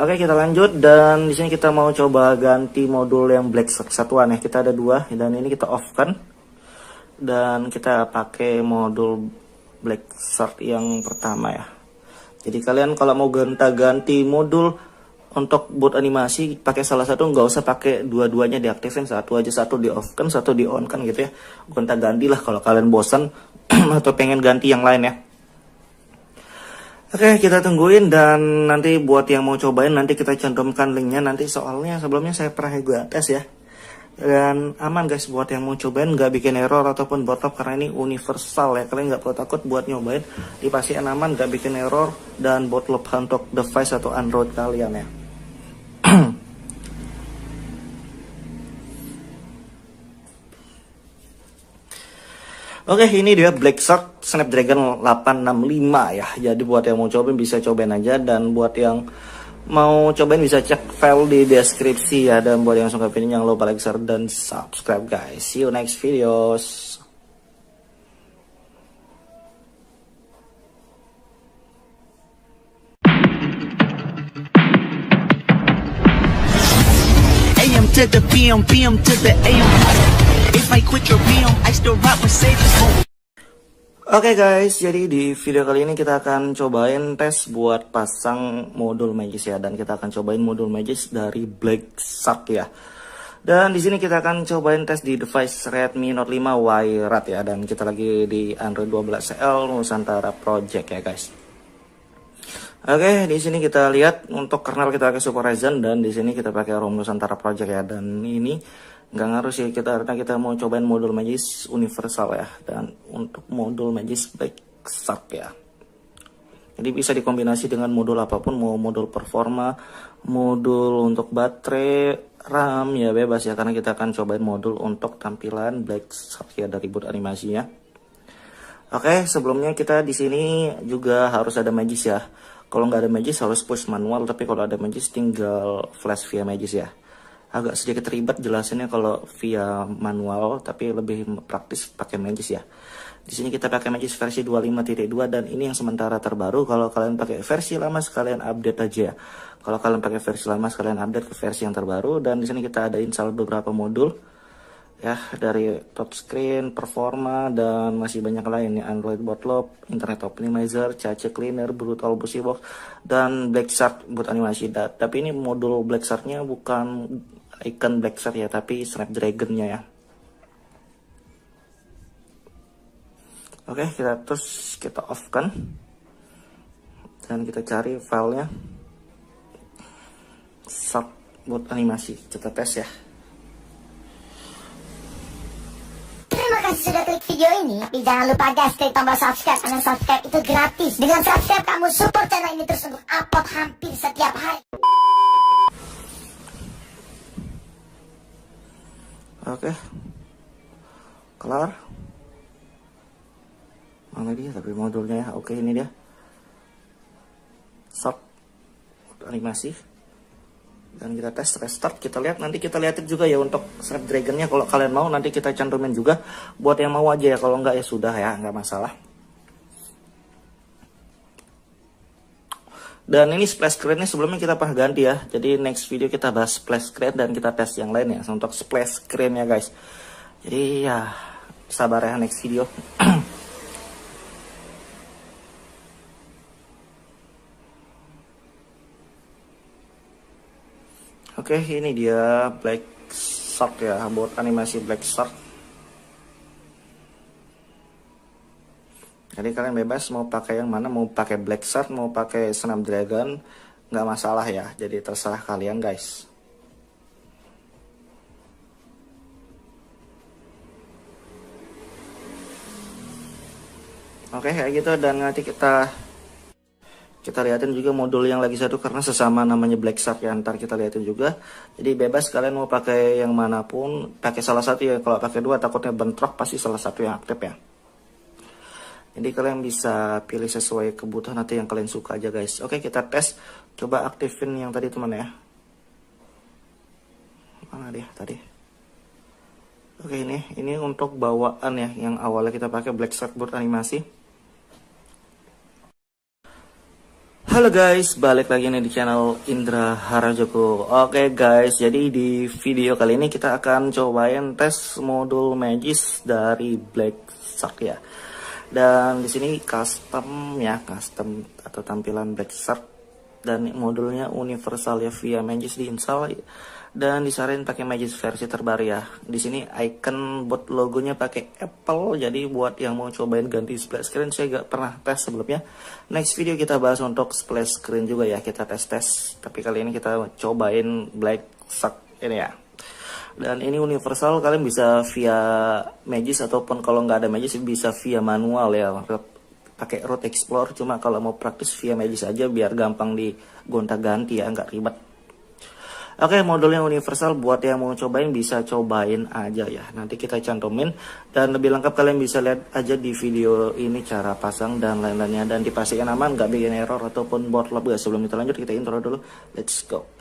Oke, kita lanjut dan di sini kita mau coba ganti modul yang black satuan ya. Kita ada dua dan ini kita off kan. Dan kita pakai modul black shard yang pertama ya. Jadi kalian kalau mau ganti modul untuk buat animasi pakai salah satu, nggak usah pakai dua-duanya diaktifin, satu aja, satu di off kan, satu di on kan gitu ya. Gonta-ganti lah kalau kalian bosan atau pengen ganti yang lain ya. Oke, kita tungguin dan nanti buat yang mau cobain nanti kita cantumkan linknya nanti, soalnya sebelumnya saya pernah juga tes ya. Dan aman guys buat yang mau cobain, nggak bikin error ataupun botol karena ini universal ya. Kalian nggak perlu takut buat nyobain, dipastikan aman, nggak bikin error dan botol untuk device atau Android kalian ya. Oke, ini dia Black Shark Snapdragon 865 ya. Jadi buat yang mau cobain bisa cobain aja, dan buat yang mau cobain bisa cek file di deskripsi ya. Dan buat yang suka video jangan lupa like, share, dan subscribe guys. See you next videos. AM to the PM, PM to the AM. If I quit your PM, I still rock Mercedes. Oke guys, jadi di video kali ini kita akan cobain tes buat pasang modul Magis ya, dan kita akan cobain modul Magis dari Black Shark ya. Dan di sini kita akan cobain tes di device Redmi Note 5 Wired ya, dan kita lagi di Android 12L Nusantara Project ya guys. Oke, di sini kita lihat untuk kernel kita pakai Super Ryzen, dan di sini kita pakai ROM Nusantara Project ya, dan ini nggak ngaruh sih kita karena kita mau cobain modul Magis universal ya, dan untuk modul Magis Black Shark ya. Jadi bisa dikombinasi dengan modul apapun, mau modul performa, modul untuk baterai, RAM ya bebas ya, karena kita akan cobain modul untuk tampilan Black Shark ya dari boot animasinya. Oke, sebelumnya kita di sini juga harus ada Magis ya. Kalau nggak ada Magis harus push manual, tapi kalau ada Magis tinggal flash via Magis ya. Agak sedikit ribet jelasinnya kalau via manual, tapi lebih praktis pakai Magis ya. Di sini kita pakai Magis versi 25.2 dan ini yang sementara terbaru. Kalau kalian pakai versi lama sekalian update aja ya. Kalau kalian pakai versi lama sekalian update ke versi yang terbaru. Dan di sini kita ada install beberapa modul ya, dari touchscreen, performa, dan masih banyak lain ya, Android Bootloop, Internet Optimizer, Cache Cleaner, Brutal Busy Box, dan Black Shark buat animasi. Tapi ini modul Black Shark-nya bukan icon Black Shark ya, tapi Snapdragon-nya ya. Oke, kita off kan, dan kita cari filenya Shark buat animasi, kita tes ya. Terima kasih sudah klik video ini. Tapi jangan lupa guys, klik tombol subscribe, karena subscribe itu gratis. Dengan subscribe kamu support channel ini terus untuk upload hampir setiap hari. Oke, kelar. Mana dia tapi modulnya ya? Oke, ini dia Shark animasi. Dan kita tes restart, kita lihat, nanti kita liatin juga ya untuk Snapdragon-nya. Kalau kalian mau nanti kita cantumin juga buat yang mau aja ya, kalau enggak ya sudah ya, nggak masalah. Dan ini splash screen-nya sebelumnya kita pernah ganti ya, jadi next video kita bahas splash screen dan kita tes yang lain ya untuk splash screen ya guys. Jadi ya sabar ya next video. Oke, ini dia Black Shark ya, buat animasi Black Shark. Jadi kalian bebas mau pakai yang mana, mau pakai Black Shark, mau pakai Snapdragon, nggak masalah ya. Jadi terserah kalian guys. Oke, kayak gitu, dan nanti kita lihatin juga modul yang lagi satu karena sesama namanya Black Shark ya, ntar kita lihatin juga. Jadi bebas kalian mau pakai yang manapun, pakai salah satu ya. Kalau pakai dua takutnya bentrok, pasti salah satu yang aktif ya. Jadi kalian bisa pilih sesuai kebutuhan nanti yang kalian suka aja guys. Oke, kita tes, coba aktifin yang tadi teman ya. Mana dia tadi? Oke, ini untuk bawaan ya, yang awalnya kita pakai Black Shark buat animasi. Halo guys, balik lagi nih di channel Indra Harajoko. Oke guys, jadi di video kali ini kita akan cobain tes modul Magis dari Black Shark ya. Dan di sini custom atau tampilan Black Shark, dan modulnya universal ya, via Magis diinstal dan disarankan pakai Magis versi terbaru ya. Di sini icon bot logonya pakai Apple, jadi buat yang mau cobain ganti splash screen, saya gak pernah tes sebelumnya. Next video kita bahas untuk splash screen juga ya, kita tes, tapi kali ini kita cobain Black Shark ini ya. Dan ini universal, kalian bisa via Magis ataupun kalau nggak ada Magis bisa via manual ya, pakai Root Explorer. Cuma kalau mau praktis via Magis aja biar gampang digonta-ganti ya, nggak ribet. Oke, modulnya universal, buat yang mau cobain bisa cobain aja ya. Nanti kita cantumin, dan lebih lengkap kalian bisa lihat aja di video ini cara pasang dan lain-lainnya. Dan dipastikan aman, nggak bikin error ataupun bootloop. Sebelum kita lanjut, kita intro dulu. Let's go.